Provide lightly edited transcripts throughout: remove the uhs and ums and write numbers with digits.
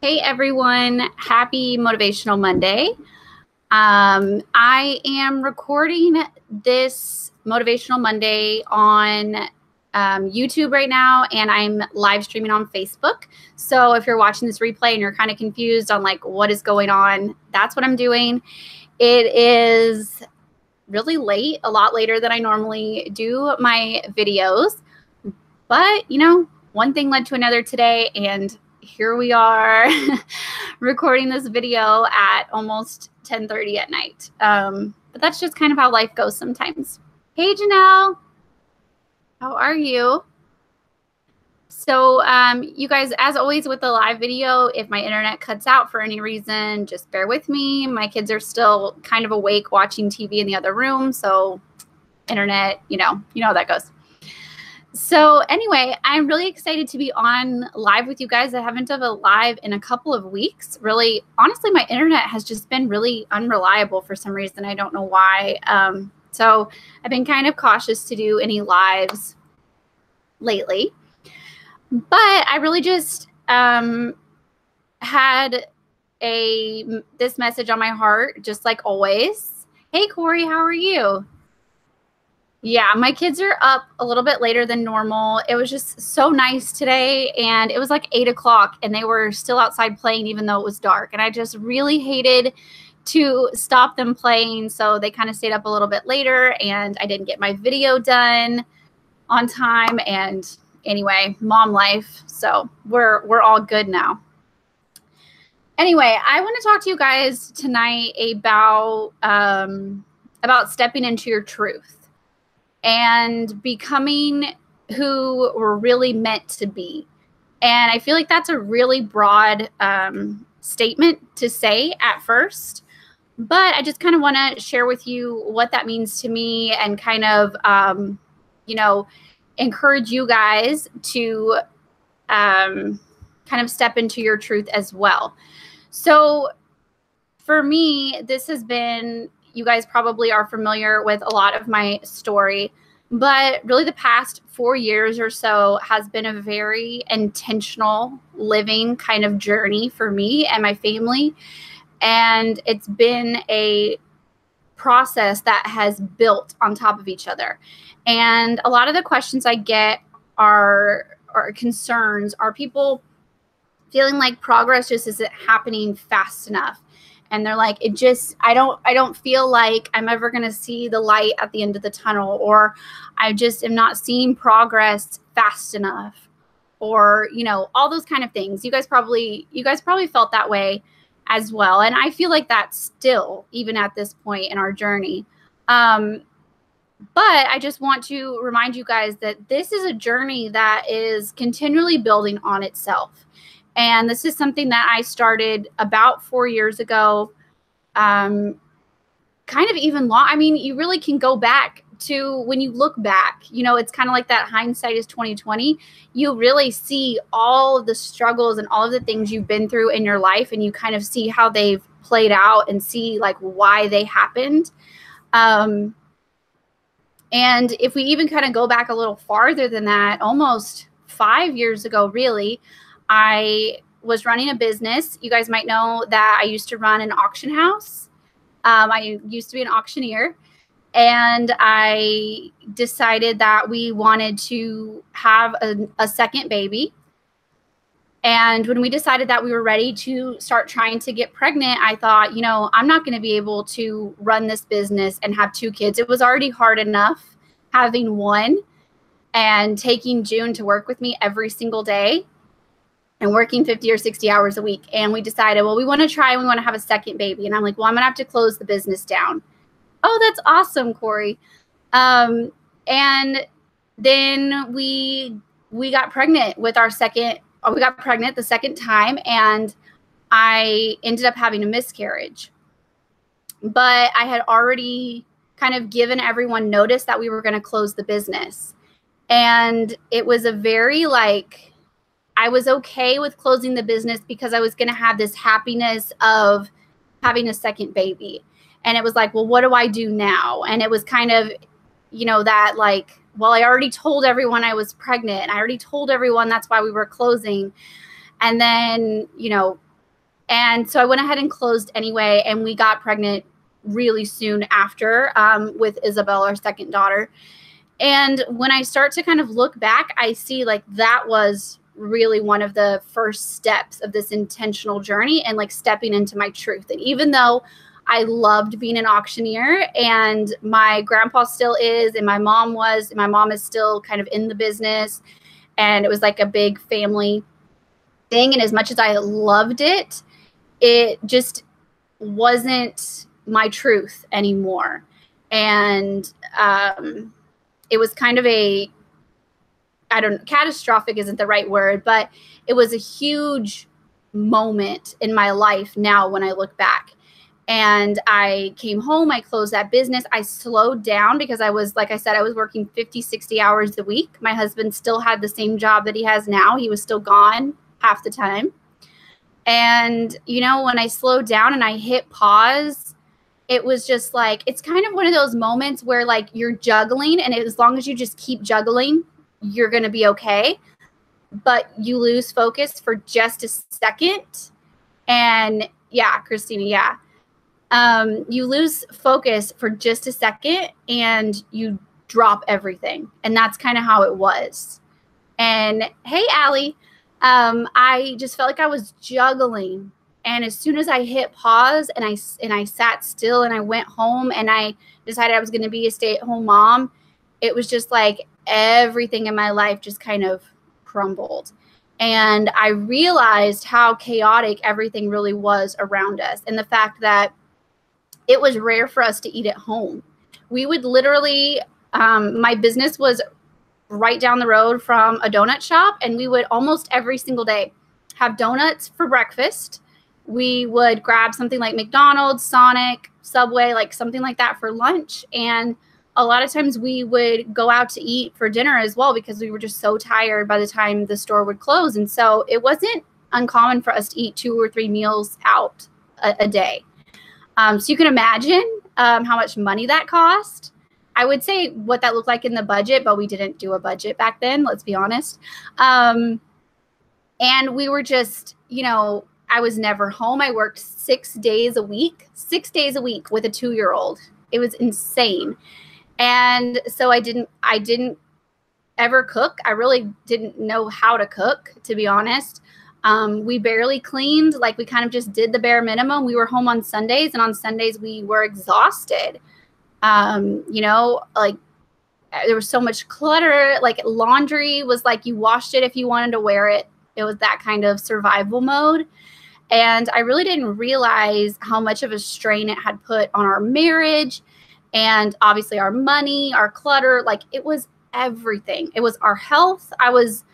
Hey everyone, happy Motivational Monday. I am recording this Motivational Monday on YouTube right now, and I'm live streaming on Facebook. So if you're watching this replay and you're kind of confused on like what is going on, that's what I'm doing. It is really late, a lot later than I normally do my videos, but you know, one thing led to another today, and here we are recording this video at almost 10:30 at night. But that's just kind of how life goes sometimes. Hey, Janelle, how are you? So you guys, as always with the live video, if my internet cuts out for any reason, just bear with me. My kids are still kind of awake watching TV in the other room. So internet, you know how that goes. So anyway, I'm really excited to be on live with you guys. I haven't done a live in a couple of weeks. Really, honestly, my internet has just been really unreliable for some reason. I don't know why. So I've been kind of cautious to do any lives lately. But I really just had this message on my heart, just like always. Hey, Corey, how are you? Yeah, my kids are up a little bit later than normal. It was just so nice today, and it was like 8 o'clock, and they were still outside playing even though it was dark. And I just really hated to stop them playing, so they kind of stayed up a little bit later, and I didn't get my video done on time. And anyway, mom life. So we're all good now. Anyway, I want to talk to you guys tonight about stepping into your truth and becoming who we're really meant to be. And I feel like that's a really broad statement to say at first, but I just kind of want to share with you what that means to me and kind of, encourage you guys to kind of step into your truth as well. So for me, this has been, you guys probably are familiar with a lot of my story, but really the past 4 years or so has been a very intentional living kind of journey for me and my family. And it's been a process that has built on top of each other. And a lot of the questions I get are concerns, are people feeling like progress just isn't happening fast enough. And they're like, I don't feel like I'm ever going to see the light at the end of the tunnel, or I just am not seeing progress fast enough, or, all those kind of things. You guys probably felt that way as well. And I feel like that's still, even at this point in our journey. But I just want to remind you guys that this is a journey that is continually building on itself. And this is something that I started about 4 years ago, kind of even long. I mean, you really can go back to when you look back, it's kind of like that hindsight is 2020. You really see all of the struggles and all of the things you've been through in your life, and you kind of see how they've played out and see like why they happened. And if we even kind of go back a little farther than that, almost 5 years ago, really, I was running a business. You guys might know that I used to run an auction house. I used to be an auctioneer, and I decided that we wanted to have a second baby. And when we decided that we were ready to start trying to get pregnant, I thought, I'm not going to be able to run this business and have 2 kids. It was already hard enough having one and taking June to work with me every single day and working 50 or 60 hours a week. And we decided, well, we want to try and we want to have a second baby. And I'm like, well, I'm going to have to close the business down. Oh, that's awesome, Corey. And then we got pregnant with our second. We got pregnant the second time, and I ended up having a miscarriage. But I had already kind of given everyone notice that we were going to close the business. And it was a very I was okay with closing the business because I was going to have this happiness of having a second baby. And it was like, well, what do I do now? And it was kind of, that well, I already told everyone I was pregnant, and I already told everyone that's why we were closing. And then, And so I went ahead and closed anyway, and we got pregnant really soon after with Isabel, our second daughter. And when I start to kind of look back, I see like that was really one of the first steps of this intentional journey and like stepping into my truth. And even though I loved being an auctioneer, and my grandpa still is, and my mom was, and my mom is still kind of in the business, and it was like a big family thing. And as much as I loved it, it just wasn't my truth anymore. And it was kind of catastrophic isn't the right word, but it was a huge moment in my life now when I look back. And I came home, I closed that business. I slowed down because I was, like I said, I was working 50, 60 hours a week. My husband still had the same job that he has now. He was still gone half the time. And, you know, when I slowed down and I hit pause, it was just like, it's kind of one of those moments where like you're juggling, and as long as you just keep juggling, you're going to be okay. But you lose focus for just a second. And yeah, Christina, yeah. You lose focus for just a second and you drop everything. And that's kind of how it was. And hey, Allie, I just felt like I was juggling. And as soon as I hit pause and I sat still and I went home and I decided I was going to be a stay-at-home mom, it was just like everything in my life just kind of crumbled. And I realized how chaotic everything really was around us, and the fact that it was rare for us to eat at home. We would literally, my business was right down the road from a donut shop, and we would almost every single day have donuts for breakfast. We would grab something like McDonald's, Sonic, Subway, like something like that for lunch. And a lot of times we would go out to eat for dinner as well because we were just so tired by the time the store would close. And so it wasn't uncommon for us to eat 2 or 3 meals out a day. So you can imagine how much money that cost. I would say what that looked like in the budget, but we didn't do a budget back then, let's be honest. And we were just, you know, I was never home. I worked 6 days a week with a 2-year-old. It was insane. And so I didn't ever cook. I really didn't know how to cook, to be honest. We barely cleaned. Like, we kind of just did the bare minimum. We were home on Sundays, and on Sundays we were exhausted. You know, like there was so much clutter. Like, laundry was like you washed it if you wanted to wear it. It was that kind of survival mode. And I really didn't realize how much of a strain it had put on our marriage, and obviously our money, our clutter. Like, it was everything. It was our health. I was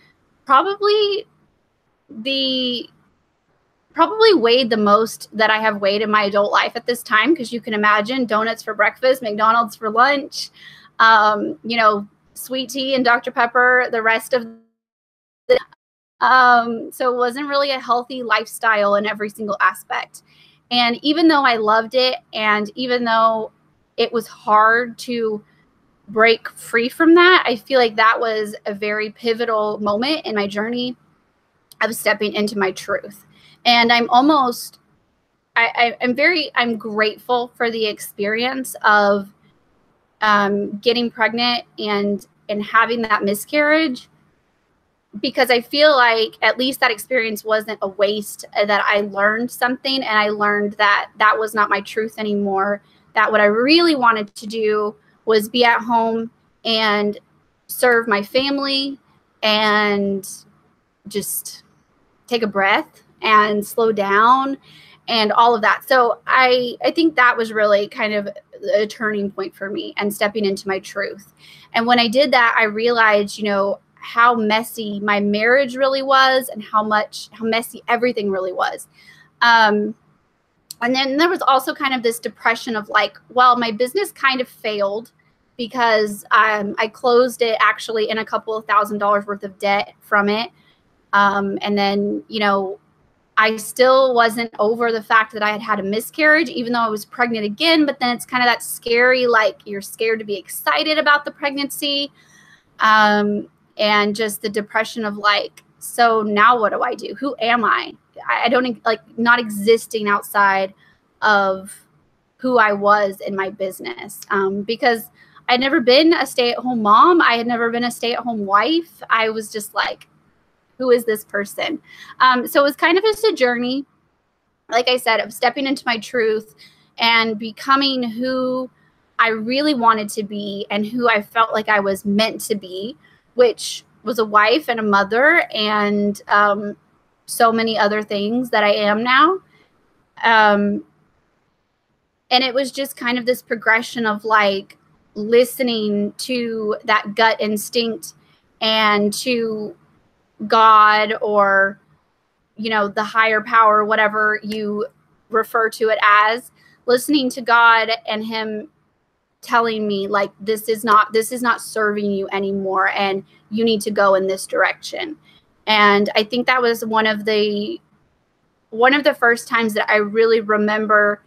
probably weighed the most that I have weighed in my adult life at this time, because you can imagine donuts for breakfast, McDonald's for lunch, you know, sweet tea and Dr. Pepper the rest of the so it wasn't really a healthy lifestyle in every single aspect. And even though I loved it, and even though it was hard to break free from that, I feel like that was a very pivotal moment in my journey of stepping into my truth. And I'm grateful for the experience of getting pregnant and having that miscarriage, because I feel like at least that experience wasn't a waste, that I learned something, and I learned that that was not my truth anymore, that what I really wanted to do was be at home and serve my family and just take a breath and slow down and all of that. So I think that was really kind of a turning point for me and stepping into my truth. And when I did that, I realized, you know, how messy my marriage really was, and how messy everything really was. And then there was also kind of this depression of like, well, my business kind of failed because I closed it actually in a couple of $1,000s worth of debt from it. And then, you know, I still wasn't over the fact that I had had a miscarriage, even though I was pregnant again. But then it's kind of that scary, like, you're scared to be excited about the pregnancy. And just the depression of like, so now what do I do? Who am I? I don't like not existing outside of who I was in my business, because I'd never been a stay-at-home mom. I had never been a stay-at-home wife. I was just like, who is this person? So it was kind of just a journey, like I said, of stepping into my truth and becoming who I really wanted to be and who I felt like I was meant to be, which was a wife and a mother and so many other things that I am now. And it was just kind of this progression of like listening to that gut instinct and to God, or, you know, the higher power, whatever you refer to it as, listening to God and him telling me like, this is not serving you anymore, and you need to go in this direction. And I think that was one of the first times that I really remember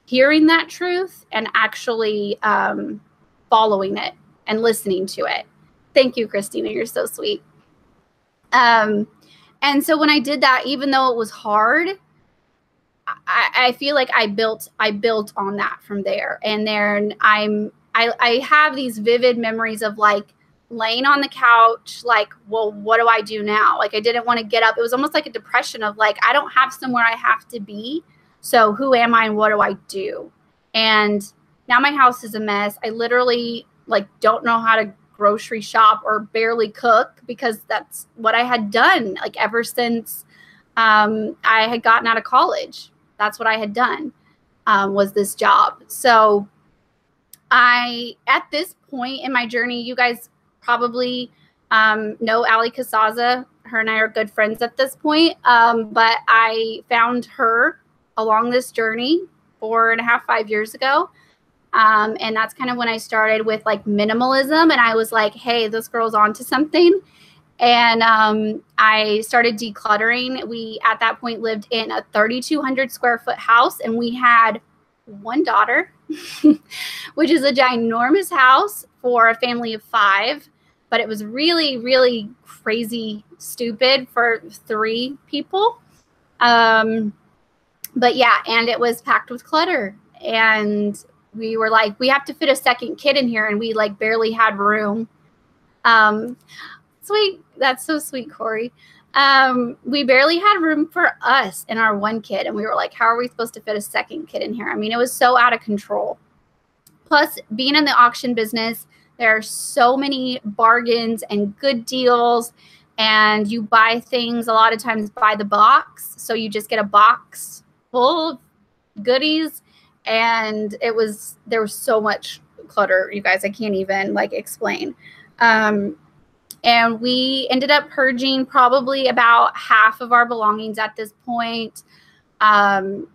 hearing that truth and actually following it and listening to it. Thank you, Christina. You're so sweet. And so when I did that, even though it was hard, I feel like I built on that from there. And then I have these vivid memories of like laying on the couch, like, well, what do I do now? Like, I didn't want to get up. It was almost like a depression of like, I don't have somewhere I have to be. So who am I and what do I do? And now my house is a mess. I literally like don't know how to grocery shop or barely cook, because that's what I had done like ever since I had gotten out of college. That's what I had done, was this job. So at this point in my journey, you guys probably know Ali Casaza. Her and I are good friends at this point. But I found her along this journey 4.5, 5 years ago. And that's kind of when I started with like minimalism. And I was like, hey, this girl's onto something. And I started decluttering. We, at that point, lived in a 3,200 square foot house, and we had one daughter, which is a ginormous house for a family of 5. But it was really, really crazy stupid for 3 people. But yeah, and it was packed with clutter. And we were like, we have to fit a second kid in here, and we like barely had room. Sweet. That's so sweet, Corey. We barely had room for us and our one kid. And we were like, how are we supposed to fit a second kid in here? I mean, it was so out of control. Plus, being in the auction business, there are so many bargains and good deals. And you buy things a lot of times by the box. So you just get a box full of goodies. And there was so much clutter, you guys, I can't even like explain. And we ended up purging probably about half of our belongings at this point. And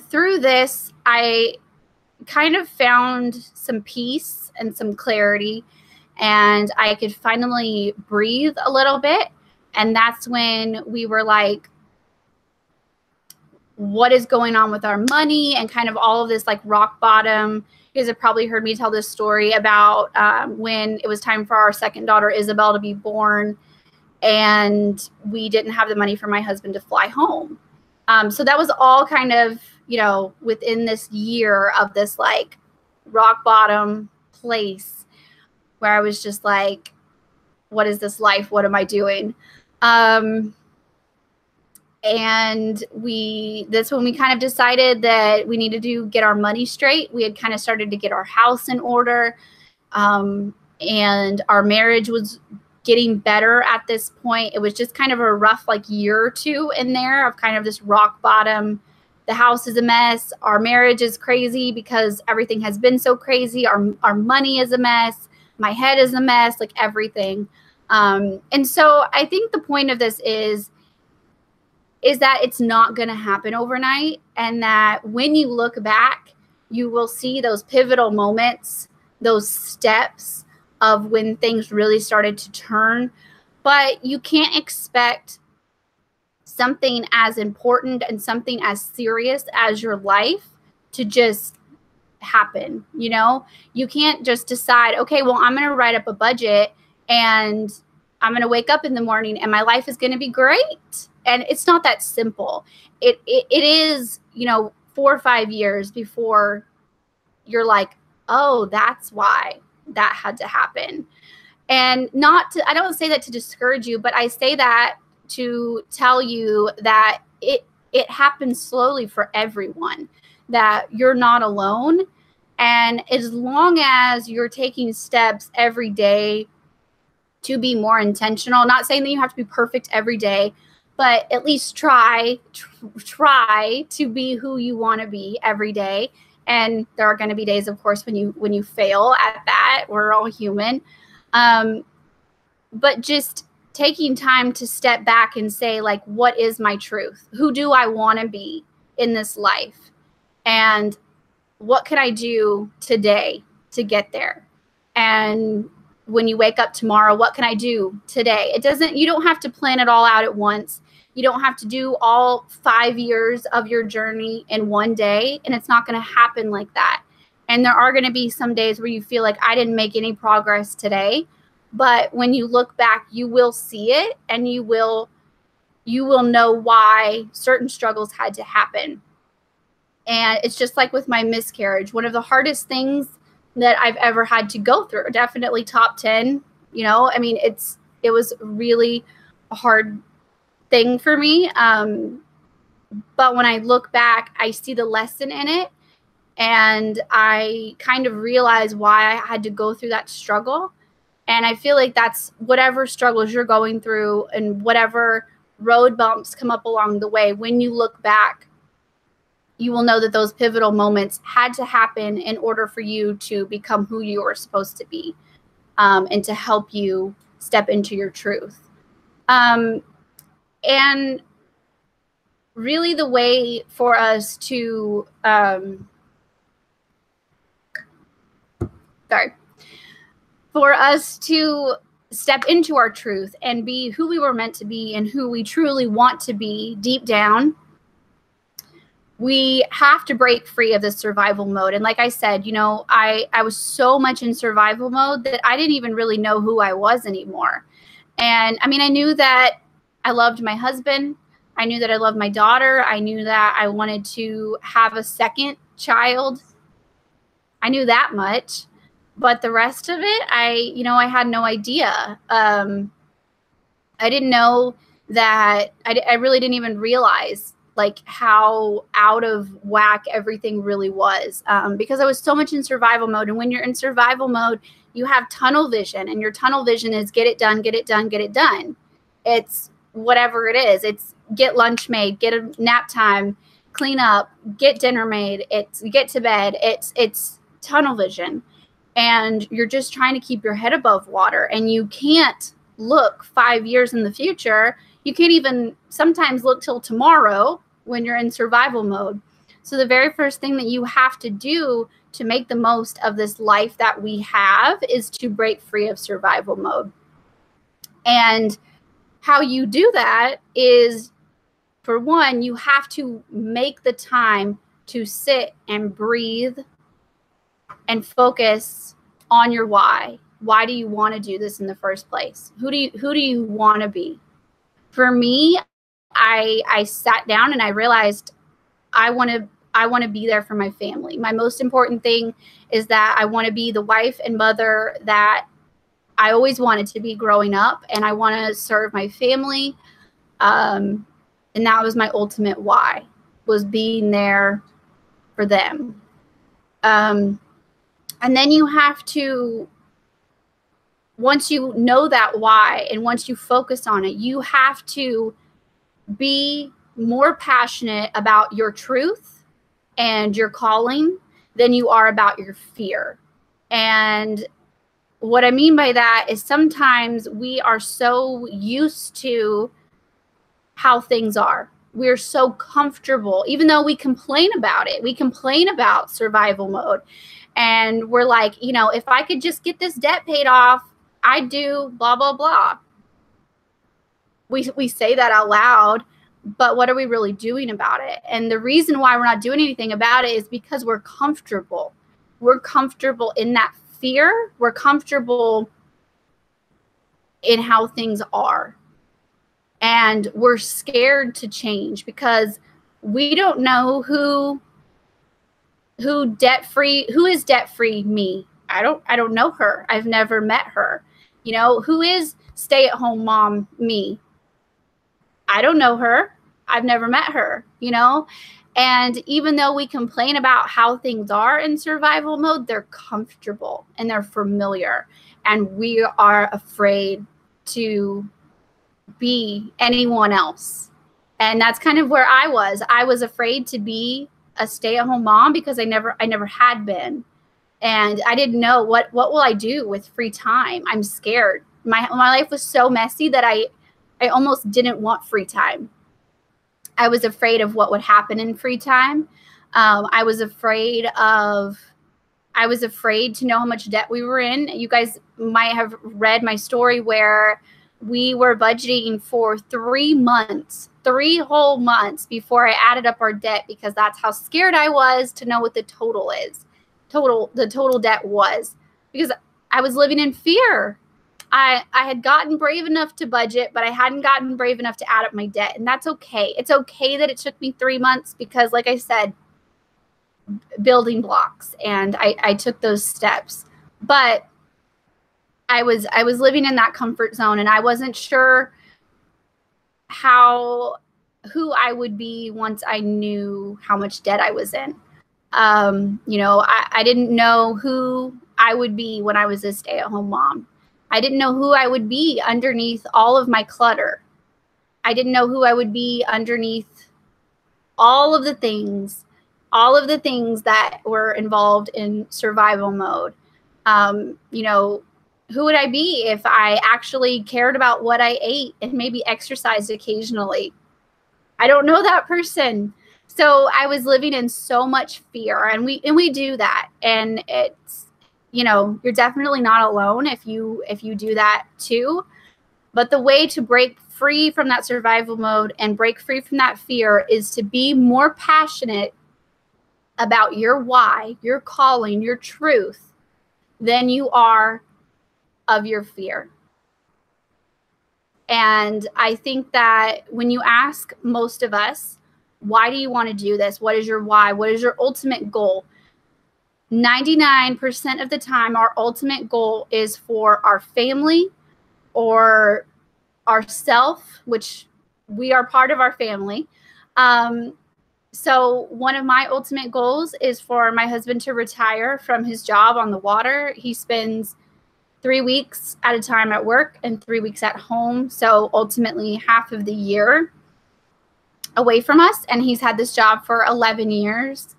through this, I kind of found some peace and some clarity, and I could finally breathe a little bit. And that's when we were like, what is going on with our money, and kind of all of this like rock bottom. You guys have probably heard me tell this story about when it was time for our second daughter, Isabel, to be born, and we didn't have the money for my husband to fly home. So that was all kind of, you know, within this year of this like rock bottom place where I was just like, what is this life? What am I doing? And that's when we kind of decided that we needed to get our money straight. We had kind of started to get our house in order. And our marriage was getting better at this point. It was just kind of a rough like year or 2 in there of kind of this rock bottom. The house is a mess. Our marriage is crazy because everything has been so crazy. Our money is a mess. My head is a mess, like everything. And so I think the point of this is that it's not going to happen overnight, and that when you look back, you will see those pivotal moments, those steps of when things really started to turn. But you can't expect something as important and something as serious as your life to just happen. You know, you can't just decide, okay, well, I'm going to write up a budget and I'm going to wake up in the morning and my life is going to be great. And it's not that simple. It is, 4 or 5 years before you're like, oh, that's why that had to happen. And I don't say that to discourage you, but I say that to tell you that it happens slowly for everyone, that you're not alone. And as long as you're taking steps every day to be more intentional, not saying that you have to be perfect every day, but at least try to be who you want to be every day. And there are going to be days, of course, when you fail at that. We're all human. But just taking time to step back and say, like, what is my truth? Who do I want to be in this life? And what can I do today to get there? And when you wake up tomorrow, what can I do today? You don't have to plan it all out at once. You don't have to do all 5 years of your journey in one day, and it's not going to happen like that. And there are going to be some days where you feel like I didn't make any progress today, but when you look back, you will see it, and you will know why certain struggles had to happen. And it's just like with my miscarriage, one of the hardest things that I've ever had to go through, definitely top 10, it was really a hard thing for me. But when I look back, I see the lesson in it, and I kind of realize why I had to go through that struggle. And I feel like that's whatever struggles you're going through and whatever road bumps come up along the way, when you look back, you will know that those pivotal moments had to happen in order for you to become who you are supposed to be, and to help you step into your truth. And really the way for us to, for us to step into our truth and be who we were meant to be and who we truly want to be deep down, we have to break free of the survival mode. And like I said, I was so much in survival mode that I didn't even really know who I was anymore. And I knew that I loved my husband. I knew that I loved my daughter. I knew that I wanted to have a second child. I knew that much. But the rest of it, I had no idea. I didn't know that. I really didn't even realize like how out of whack everything really was, because I was so much in survival mode. And when you're in survival mode, you have tunnel vision, and your tunnel vision is get it done, get it done, get it done. It's whatever it is. It's get lunch made, get a nap time, clean up, get dinner made. It's get to bed. It's tunnel vision. And you're just trying to keep your head above water, and you can't look 5 years in the future. You can't even sometimes look till tomorrow when you're in survival mode. So the very first thing that you have to do to make the most of this life that we have is to break free of survival mode. And how you do that is, for one, you have to make the time to sit and breathe and focus on your why. Why do you want to do this in the first place? Who do you want to be? For me, I sat down and I realized I want to be there for my family. My most important thing is that I want to be the wife and mother that I always wanted to be growing up, and I want to serve my family. And that was my ultimate why, was being there for them. And then you have to, once you know that why and once you focus on it, you have to be more passionate about your truth and your calling than you are about your fear. And what I mean by that is sometimes we are so used to how things are. We're so comfortable, even though we complain about it. We complain about survival mode. And we're like, if I could just get this debt paid off, I'd do blah, blah, blah. We say that out loud, but what are we really doing about it? And the reason why we're not doing anything about it is because we're comfortable. We're comfortable in that fear. We're comfortable in how things are. And we're scared to change because we don't know who is debt-free me. I don't know her. I've never met her. You know, who is stay-at-home mom me? I don't know her. I've never met her, you know? And even though we complain about how things are in survival mode, they're comfortable and they're familiar. And we are afraid to be anyone else. And that's kind of where I was. I was afraid to be a stay-at-home mom because I never had been. And I didn't know what will I do with free time. I'm scared. My life was so messy that I almost didn't want free time. I was afraid of what would happen in free time. I was afraid to know how much debt we were in. You guys might have read my story where we were budgeting for 3 months, 3 whole months before I added up our debt, because that's how scared I was to know what the total debt was, because I was living in fear. I had gotten brave enough to budget, but I hadn't gotten brave enough to add up my debt. And that's okay. It's okay that it took me 3 months because, like I said, building blocks, and I took those steps. But I was living in that comfort zone, and I wasn't sure who I would be once I knew how much debt I was in. You know, I didn't know who I would be when I was a stay-at-home mom. I didn't know who I would be underneath all of my clutter. I didn't know who I would be underneath all of the things that were involved in survival mode. You know, who would I be if I actually cared about what I ate and maybe exercised occasionally? I don't know that person. So I was living in so much fear, and we do that. And it's, you know, you're definitely not alone if you do that too. But the way to break free from that survival mode and break free from that fear is to be more passionate about your why, your calling, your truth than you are of your fear. And I think that when you ask most of us, why do you want to do this? What is your why? What is your ultimate goal? 99% of the time, our ultimate goal is for our family or ourself, which we are part of our family. So one of my ultimate goals is for my husband to retire from his job on the water. He spends 3 weeks at a time at work and 3 weeks at home. So ultimately half of the year away from us. And he's had this job for 11 years.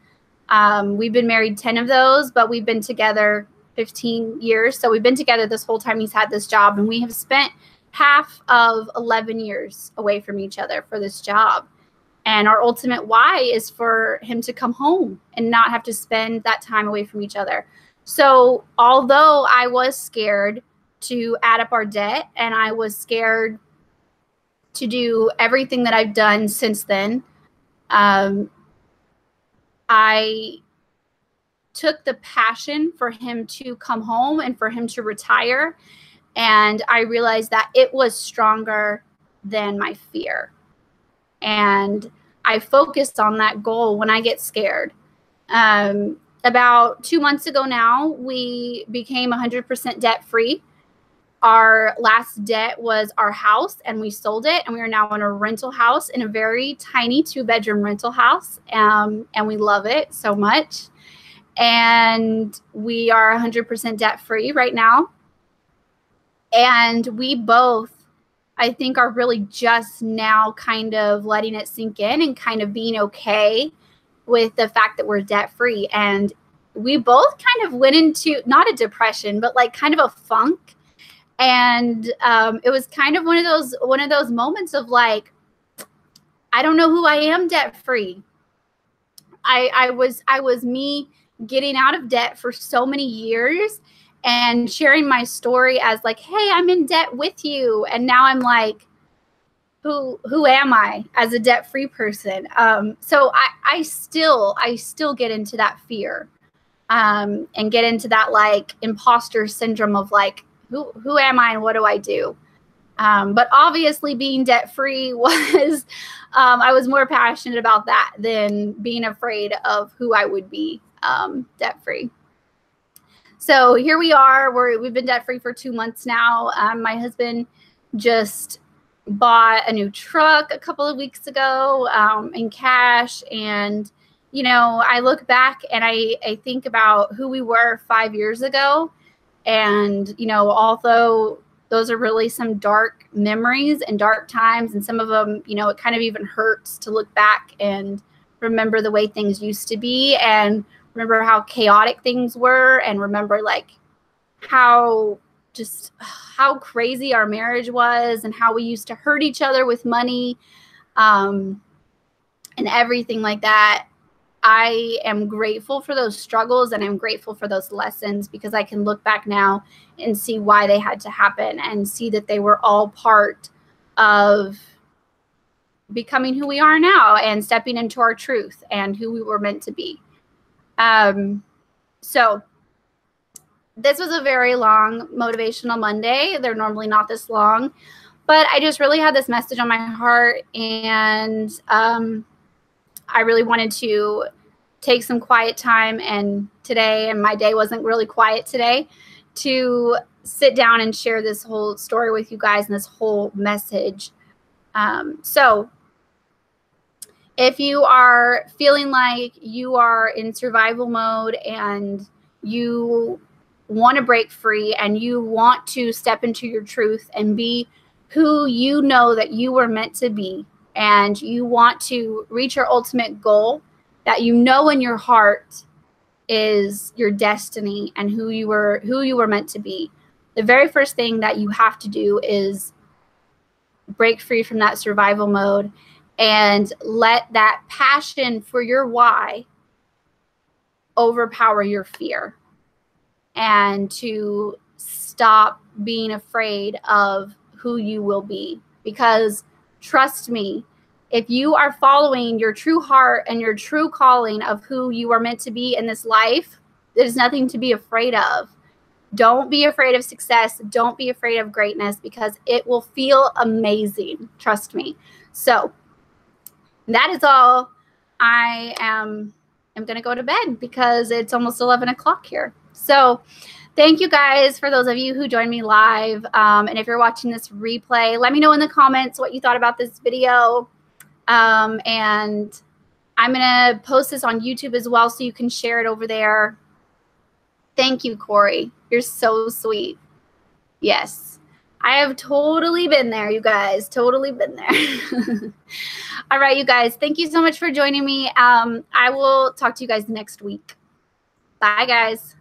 We've been married 10 of those, but we've been together 15 years. So we've been together this whole time he's had this job, and we have spent half of 11 years away from each other for this job. And our ultimate why is for him to come home and not have to spend that time away from each other. So although I was scared to add up our debt, and I was scared to do everything that I've done since then, I took the passion for him to come home and for him to retire, and I realized that it was stronger than my fear. And I focused on that goal when I get scared. About 2 months ago now, we became 100% debt free. Our last debt was our house, and we sold it, and we are now in a rental house, in a very tiny 2-bedroom rental house, and we love it so much. And we are 100% debt free right now. And we both, I think, are really just now kind of letting it sink in and kind of being okay with the fact that we're debt free. And we both kind of went into not a depression, but like kind of a funk. And it was kind of one of those moments of like, I don't know who I am debt free. I was me getting out of debt for so many years and sharing my story as like, hey, I'm in debt with you. And now I'm like, who am I as a debt free person? So I still get into that fear and get into that like imposter syndrome of like, who am I and what do I do? But obviously being debt-free was, I was more passionate about that than being afraid of who I would be debt-free. So here we are. We've been debt-free for 2 months now. My husband just bought a new truck a couple of weeks ago in cash. And, you know, I look back and I think about who we were 5 years ago. And, you know, although those are really some dark memories and dark times, and some of them, you know, it kind of even hurts to look back and remember the way things used to be, and remember how chaotic things were, and remember like how crazy our marriage was, and how we used to hurt each other with money, and everything like that. I am grateful for those struggles, and I'm grateful for those lessons, because I can look back now and see why they had to happen, and see that they were all part of becoming who we are now and stepping into our truth and who we were meant to be. So this was a very long Motivational Monday. They're normally not this long, but I just really had this message on my heart, and I really wanted to take some quiet time, and my day wasn't really quiet today, to sit down and share this whole story with you guys and this whole message. So if you are feeling like you are in survival mode and you want to break free and you want to step into your truth and be who you know that you were meant to be, and you want to reach your ultimate goal that you know in your heart is your destiny and who you were meant to be, the very first thing that you have to do is break free from that survival mode and let that passion for your why overpower your fear, and to stop being afraid of who you will be. Because trust me, if you are following your true heart and your true calling of who you are meant to be in this life, there's nothing to be afraid of. Don't be afraid of success. Don't be afraid of greatness, because it will feel amazing. Trust me. So that is all. I am going to go to bed because it's almost 11 o'clock here. So thank you guys for those of you who joined me live. And if you're watching this replay, let me know in the comments what you thought about this video. And I'm going to post this on YouTube as well, so you can share it over there. Thank you, Corey. You're so sweet. Yes. I have totally been there, you guys. Totally been there. All right, you guys. Thank you so much for joining me. I will talk to you guys next week. Bye, guys.